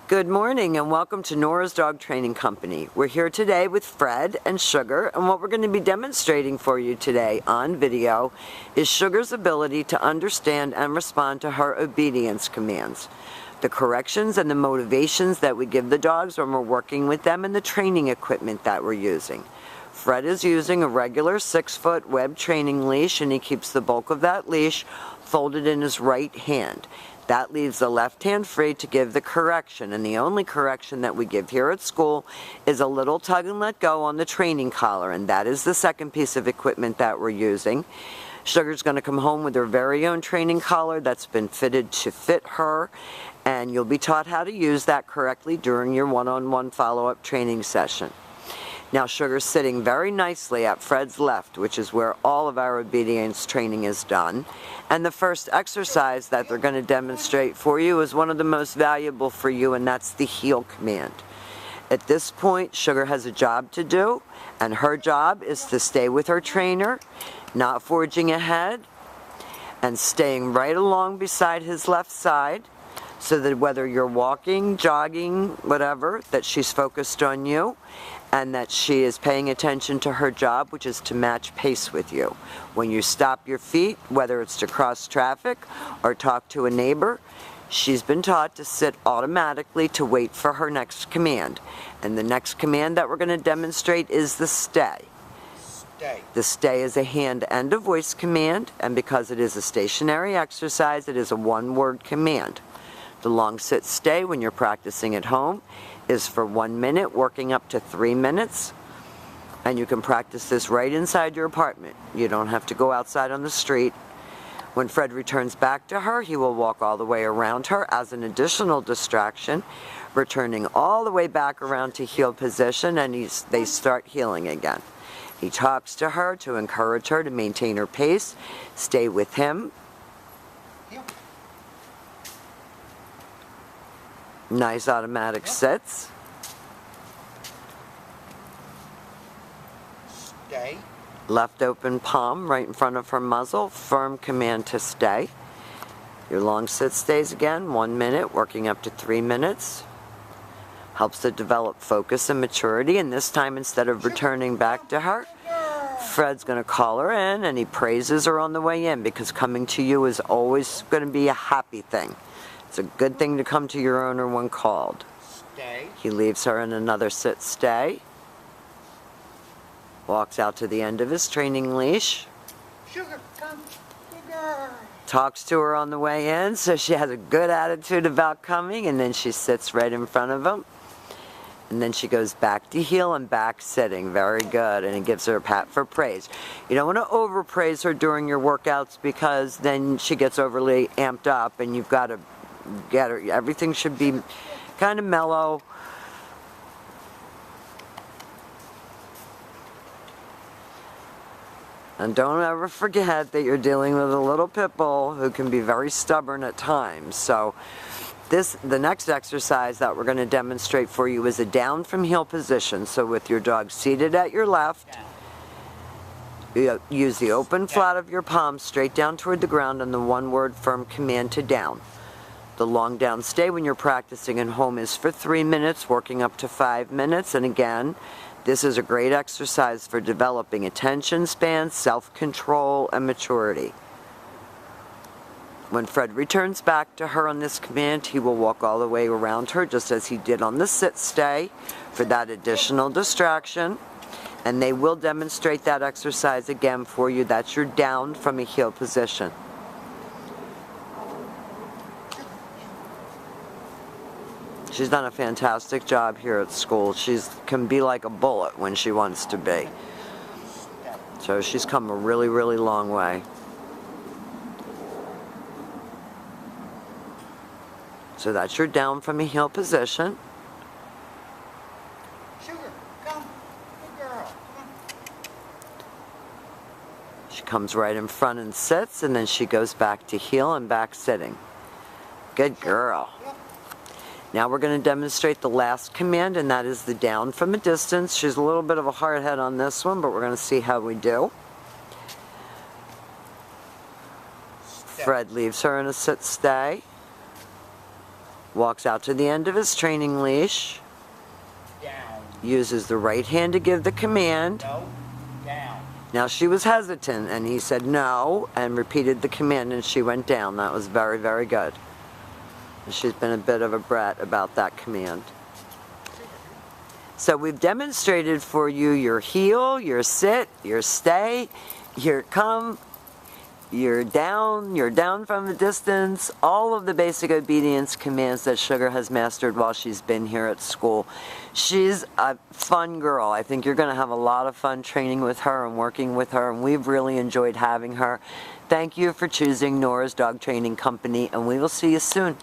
Good morning and welcome to Nora's Dog Training Company. We're here today with Fred and Sugar, and what we're going to be demonstrating for you today on video is Sugar's ability to understand and respond to her obedience commands, the corrections and the motivations that we give the dogs when we're working with them, and the training equipment that we're using. Fred is using a regular 6-foot web training leash, and he keeps the bulk of that leash folded in his right hand. That leaves the left hand free to give the correction, and the only correction that we give here at school is a little tug and let go on the training collar, and that is the second piece of equipment that we're using. Sugar's going to come home with her very own training collar that's been fitted to fit her, and you'll be taught how to use that correctly during your one-on-one follow-up training session. Now Sugar's sitting very nicely at Fred's left, which is where all of our obedience training is done. And the first exercise that they're going to demonstrate for you is one of the most valuable for you, and that's the heel command. At this point, Sugar has a job to do, and her job is to stay with her trainer, not forging ahead, and staying right along beside his left side, so that whether you're walking, jogging, whatever, that she's focused on you, and that she is paying attention to her job, which is to match pace with you. When you stop your feet, whether it's to cross traffic or talk to a neighbor, she's been taught to sit automatically to wait for her next command. And the next command that we're going to demonstrate is the stay. Stay. The stay is a hand and a voice command, and because it is a stationary exercise, it is a one-word command. The long sit stay when you're practicing at home is for 1 minute, working up to 3 minutes. And you can practice this right inside your apartment. You don't have to go outside on the street. When Fred returns back to her, he will walk all the way around her as an additional distraction, returning all the way back around to heel position, and they start heeling again. He talks to her to encourage her to maintain her pace, stay with him. Nice automatic sits. Stay. Left open palm right in front of her muzzle. Firm command to stay. Your long sit stays again. 1 minute, working up to 3 minutes. Helps to develop focus and maturity. And this time, instead of returning back to her, Fred's going to call her in, and he praises her on the way in, because coming to you is always going to be a happy thing. It's a good thing to come to your owner when called. Stay. He leaves her in another sit stay. Walks out to the end of his training leash. Sugar, come. Sugar. Talks to her on the way in, so she has a good attitude about coming, and then she sits right in front of him. And then she goes back to heel and back sitting. Very good. And he gives her a pat for praise. You don't want to overpraise her during your workouts, because then she gets overly amped up, and you've got to get her. Everything should be kind of mellow. And don't ever forget that you're dealing with a little pit bull who can be very stubborn at times. So the next exercise that we're going to demonstrate for you is a down from heel position. So with your dog seated at your left, you use the open flat of your palm straight down toward the ground, and the one-word firm command to down. The long down stay when you're practicing at home is for 3 minutes, working up to 5 minutes. And again, this is a great exercise for developing attention span, self-control, and maturity. When Fred returns back to her on this command, he will walk all the way around her, just as he did on the sit stay, for that additional distraction. And they will demonstrate that exercise again for you. That's your down from a heel position. She's done a fantastic job here at school. She can be like a bullet when she wants to be. So she's come a really, really long way. So that's your down from a heel position. Sugar, come. Good girl. Come. She comes right in front and sits, and then she goes back to heel and back sitting. Good girl. Now we're going to demonstrate the last command, and that is the down from a distance. She's a little bit of a hard head on this one, but we're going to see how we do. Fred leaves her in a sit stay. walks out to the end of his training leash, Down. uses the right hand to give the command. No. Down. Now she was hesitant and he said no and repeated the command and she went down. That was very, very good. And she's been a bit of a brat about that command. So we've demonstrated for you your heel, your sit, your stay, your come, your down from the distance, all of the basic obedience commands that Sugar has mastered while she's been here at school. She's a fun girl. I think you're going to have a lot of fun training with her and working with her, and we've really enjoyed having her. Thank you for choosing Nora's Dog Training Company, and we will see you soon.